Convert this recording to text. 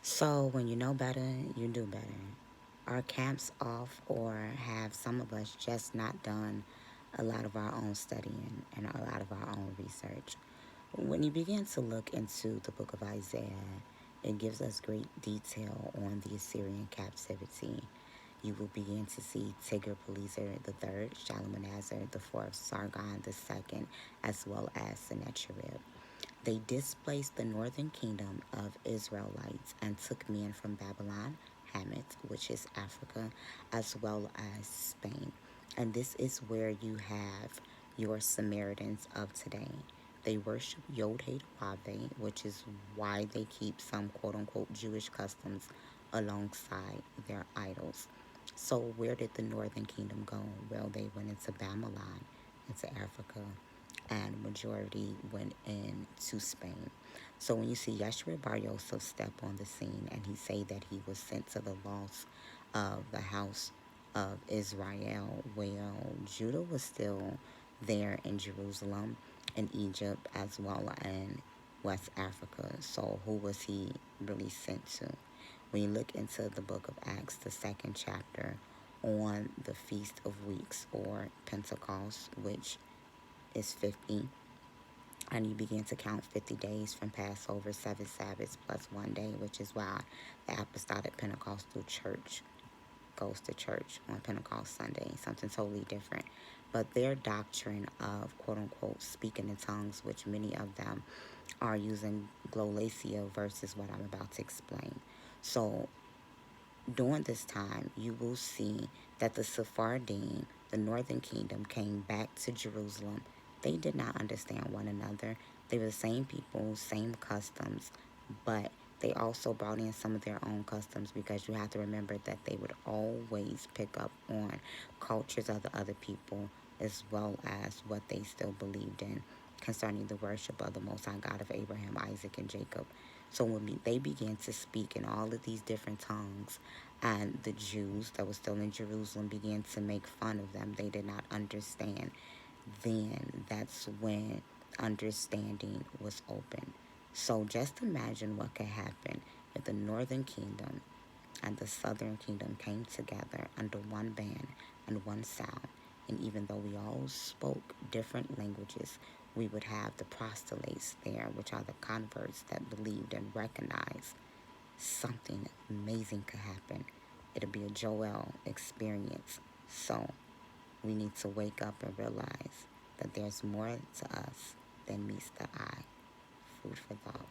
So when you know better, you do better. Our camps off or have some of us just not done a lot of our own studying and a lot of our own research. When you begin to look into the book of Isaiah, it gives us great detail on the Assyrian captivity. You will begin to see Tiglath-Pileser III, Shalmaneser IV, Sargon II, as well as Sennacherib. They displaced the northern kingdom of Israelites and took men from Babylon, Hamath, which is Africa, as well as Spain. And this is where you have your Samaritans of today. They worship Yod-Heh-Wav, which is why they keep some quote unquote Jewish customs alongside their idols. So, where did the northern kingdom go? Well, they went into Babylon, into Africa, and majority went into Spain. So when you see Yeshua Bar Yosef step on the scene and he say that he was sent to the lost of the house of Israel, well, Judah was still there in Jerusalem, in Egypt, as well in West Africa. So who was he really sent to? When you look into the book of Acts, the second chapter, on the Feast of Weeks or Pentecost, which is 50, and you begin to count 50 days from Passover, 7 Sabbaths plus 1 day, which is why the Apostolic Pentecostal Church goes to church on Pentecost Sunday, something totally different. But their doctrine of quote unquote speaking in tongues, which many of them are using glolacia versus what I'm about to explain. So during this time, you will see that the Sephardim, the northern kingdom, came back to Jerusalem. They did not understand one another. They were the same people, same customs, but they also brought in some of their own customs because you have to remember that they would always pick up on cultures of the other people as well as what they still believed in concerning the worship of the Most High God of Abraham, Isaac, and Jacob. So when they began to speak in all of these different tongues, and the Jews that were still in Jerusalem began to make fun of them, they did not understand. Then that's when understanding was open. So just imagine what could happen if the northern kingdom and the southern kingdom came together under one band and one sound. And even though we all spoke different languages, we would have the proselytes there, which are the converts that believed and recognized something amazing could happen. It'll be a Joel experience. So we need to wake up and realize that there's more to us than meets the eye. Food for thought.